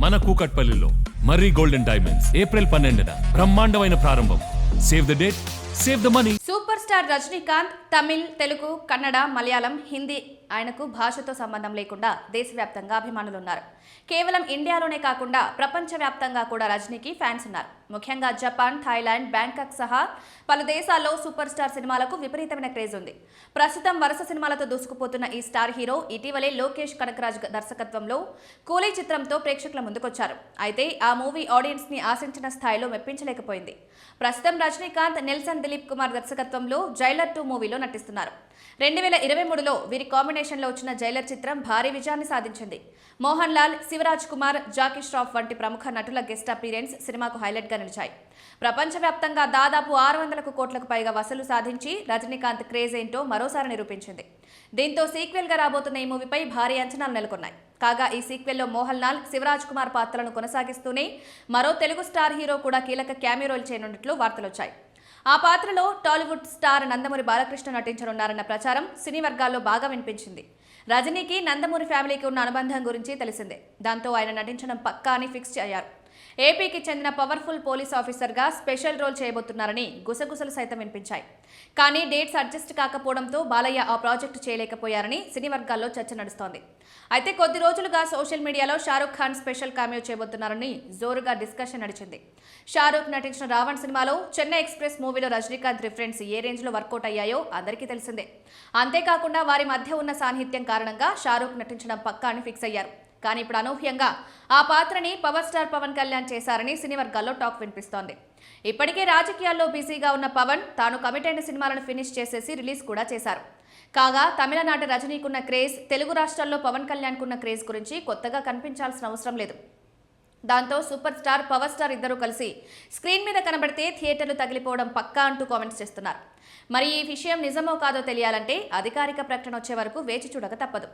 మన కూకట్పల్లిలో మర్రి golden diamonds April 12న బ్రహ్మాండమైన ప్రారంభం. Save the date, save the money. Super star Rajinikanth Tamil, Telugu, Kannada, Malayalam, Hindi ఆయనకు భాషతో సంబంధం లేకుండా దేశవ్యాప్తంగా అభిమానులున్నారు. కేవలం ఇండియాలోనే కాకుండా ప్రపంచవ్యాప్తంగా కూడా రజనీకి ఫ్యాన్స్ ఉన్నారు. ముఖ్యంగా జపాన్, థాయిలాండ్, బ్యాంకాక్ సహా పలు దేశాల్లో సూపర్ స్టార్ సినిమాలకు విపరీతమైన క్రేజ్ ఉంది. ప్రస్తుతం వరుస సినిమాలతో దూసుకుపోతున్న ఈ స్టార్ హీరో ఇటీవలే లోకేష్ కనకరాజ్ దర్శకత్వంలో కూలీ చిత్రంతో ప్రేక్షకుల ముందుకొచ్చారు. అయితే ఆ మూవీ ఆడియన్స్ ని ఆశించిన స్థాయిలో మెప్పించలేకపోయింది. ప్రస్తుతం రజనీకాంత్, నెల్సన్ దిలీప్ కుమార్ దర్శకత్వంలో జైలర్ 2 మూవీలో నటిస్తున్నారు. 2023లో వీరి కాంబినేషన్లో వచ్చిన జైలర్ చిత్రం భారీ విజయాన్ని సాధించింది. మోహన్ లాల్, శివరాజ్ కుమార్, జాకీ ష్రాఫ్ వంటి ప్రముఖ నటుల గెస్ట్ అపీరెన్స్ సినిమాకు హైలైట్ గా నిలిచాయి. ప్రపంచవ్యాప్తంగా దాదాపు 600 కోట్లకు పైగా వసూలు సాధించి రజనీకాంత్ క్రేజ్ ఏంటో మరోసారి నిరూపించింది. దీంతో సీక్వెల్ గా రాబోతున్న ఈ మూవీపై భారీ అంచనాలు నెలకొన్నాయి. కాగా ఈ సీక్వెల్లో మోహన్ లాల్, శివరాజ్ కుమార్ పాత్రలను కొనసాగిస్తూనే మరో తెలుగు స్టార్ హీరో కూడా కీలక క్యామియో రోల్ చేయనున్నట్లు వార్తలొచ్చాయి. ఆ పాత్రలో టాలీవుడ్ స్టార్ నందమూరి బాలకృష్ణ నటించనున్నారన్న ప్రచారం సినీ వర్గాల్లో బాగా వినిపించింది. రజనీకి నందమూరి ఫ్యామిలీకి ఉన్న అనుబంధం గురించి తెలిసిందే. దాంతో ఆయన నటించడం పక్కా అని ఫిక్స్ అయ్యారు. ఏపీకి చెందిన పవర్ఫుల్ పోలీస్ ఆఫీసర్గా స్పెషల్ రోల్ చేయబోతున్నారని గుసగుసలు సైతం వినిపించాయి. కానీ డేట్స్ అడ్జస్ట్ కాకపోవడంతో బాలయ్య ఆ ప్రాజెక్టు చేయలేకపోయారని సినీ వర్గాల్లో చర్చ నడుస్తోంది. అయితే కొద్ది రోజులుగా సోషల్ మీడియాలో షారూక్ ఖాన్ స్పెషల్ కామియో చేయబోతున్నారని జోరుగా డిస్కషన్ నడిచింది. షారూక్ నటించిన రావణ్ సినిమాలో చెన్నై ఎక్స్ప్రెస్ మూవీలో రజనీకాంత్ రిఫరెన్స్ ఏ రేంజ్లో వర్కౌట్ అయ్యాయో అందరికీ తెలిసిందే. అంతేకాకుండా వారి మధ్య ఉన్న సాన్నిహిత్యం కారణంగా షారూక్ నటించడం పక్కా అని ఫిక్స్ అయ్యారు. కానీ ఇప్పుడు అనూహ్యంగా ఆ పాత్రని పవర్ స్టార్ పవన్ కళ్యాణ్ చేశారని సినీ వర్గాల్లో టాక్ వినిపిస్తోంది. ఇప్పటికే రాజకీయాల్లో బిజీగా ఉన్న పవన్ తాను కమిట్ అయిన సినిమాలను ఫినిష్ చేసేసి రిలీజ్ కూడా చేశారు. కాగా తమిళనాట రజనీకున్న క్రేజ్, తెలుగు రాష్ట్రాల్లో పవన్ కళ్యాణ్కున్న క్రేజ్ గురించి కొత్తగా కనిపించాల్సిన అవసరం లేదు. దాంతో సూపర్ స్టార్, పవర్ స్టార్ ఇద్దరూ కలిసి స్క్రీన్ మీద కనబడితే థియేటర్లు తగిలిపోవడం పక్కా అంటూ కామెంట్స్ చేస్తున్నారు. మరి ఈ విషయం నిజమో కాదో తెలియాలంటే అధికారిక ప్రకటన వచ్చే వరకు వేచి చూడక తప్పదు.